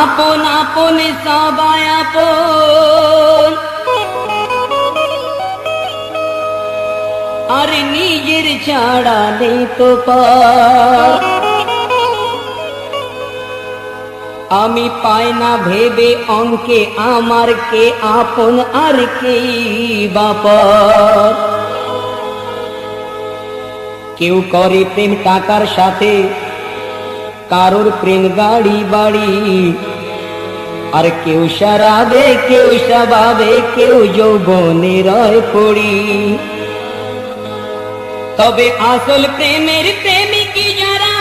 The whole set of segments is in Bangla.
আপন আপন সবাই আপন, আর নিজের ছাড়া নেই তো পার। আমি পাই না ভেবে অঙ্কে আমার কে আপন আর কে বাপার। কেউ করে প্রেম টাকার সাথে, কারোর প্রেম গাড়ি বাড়ি, আর কেউ সারাবে কেউ স্বভাবে কেউ যৌবনে রয় পড়ি। তবে আসল প্রেমের প্রেমিকি যারা,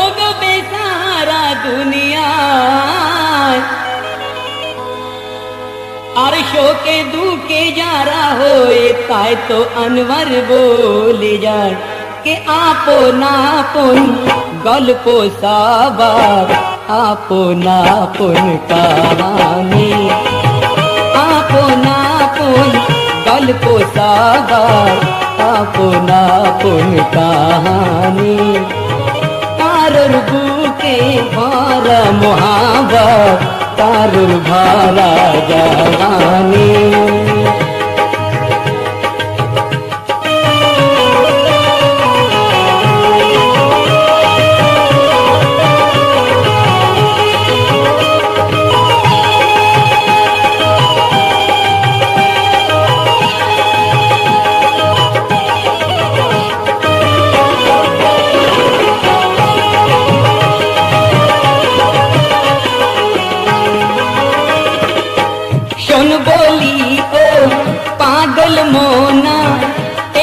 ও গো বেচারা দুনিয়ায়, আর শোকে দুঃখে যারা হয়ে তাই তো আনওয়ার বলে যায় কে আপন আপন গল্প সবার, আপন আপন কাহানি, আপন আপন গল্প সবার, আপন আপন কাহানি। কারোর বুকে ভরা মোহাবত, কারোর ভরা জওয়ানি। শোন বলি ও পাগল মোনা,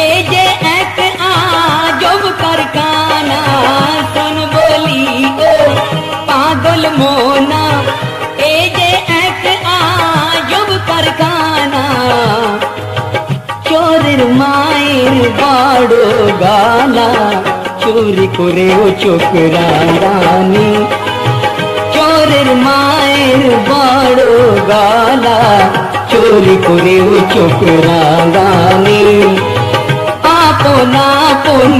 এ যে এক আজব কারখানা। শোন বলি ও পাগল মোনা, এ যে এক আজব কারখানা। চোরের মায়ের বড় গালা, চুরি করেও চোখ রাঙানি। চোরের মায়ের বড় গালা, চোরি করেও চোখ রাঙানি। আপন আপন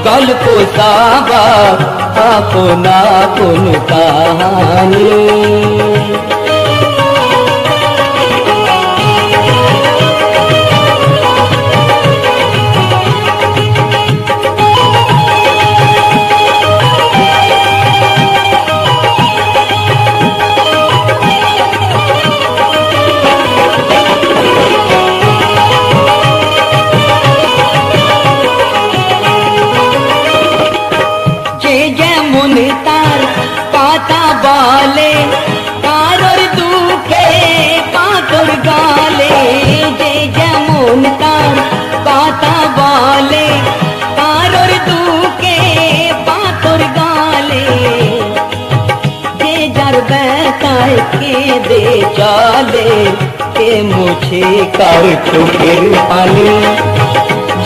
গল্প সবার, আপন আপন কাহানি। তার কথা বলে, কারোর দুঃখে পাথর গালে। যে যেমন তার কথা বলে, কারোর দুঃখে পাথর গালে। যে যার ব্যথায় কেঁদে চলে, কে মুছে কার চোখের পানি।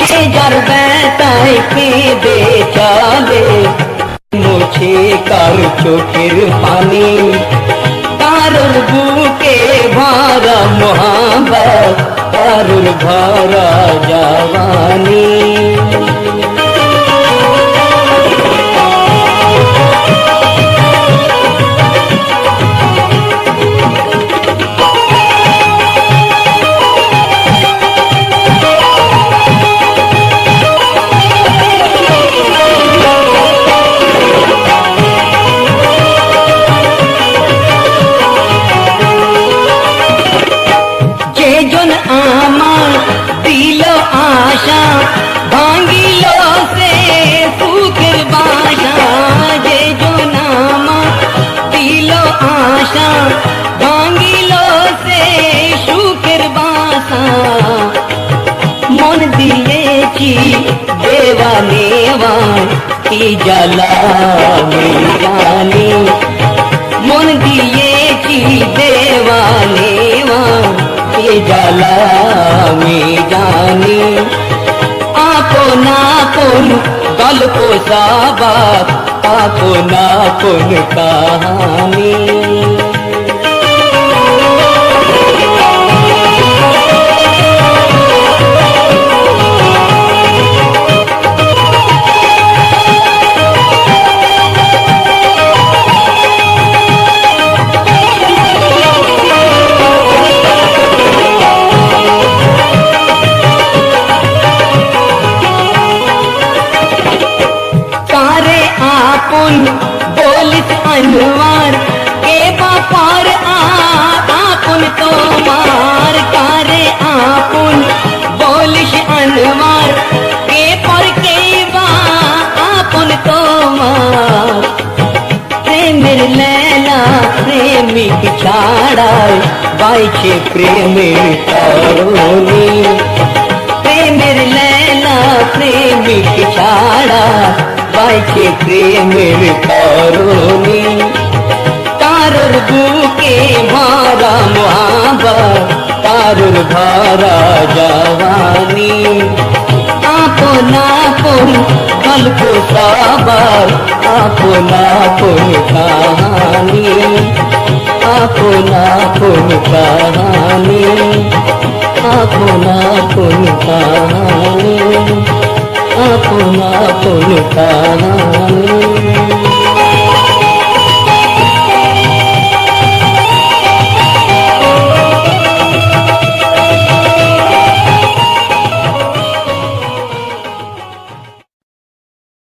যে যার ব্যথায় কেঁদে চলে, মুছে কার চোখের পানি। কারোর বুকে ভরা মোহাবত, কারোর ভরা জওয়ানি। আমার দিল আশা, ভাঙিল সে সুখের বাসা। যে জন আমার দিল আশা, ভাঙিল সে সুখের বাসা। মন দিয়েছি দেওয়া নেওয়া, কি জ্বালা আমি জানি। মন দিয়েছি দেওয়া নেওয়া, জ্বালা আমি জানি। আপন আপন গল্প সবার, আপন আপন কাহানি। अनवर के बापार आपुन तोमार कारे आपुन बोलिश अनवर के पर के बा आपुन तोमार प्रेमेर लैला प्रेमिक छाड़ाय বাইছে প্রেমের তরণী প্রেমের লেলা প্রেমিক ছাড়া বাইছে প্রেমের তরণী তারর বুকে ভরা মোহাম্মত তারর ভরা জওয়ানি আপন আপন গল্প সবার আপন আপন কাহানি আপন আপন কাহানি আপন আপন কাহানি আপন আপন কাহানি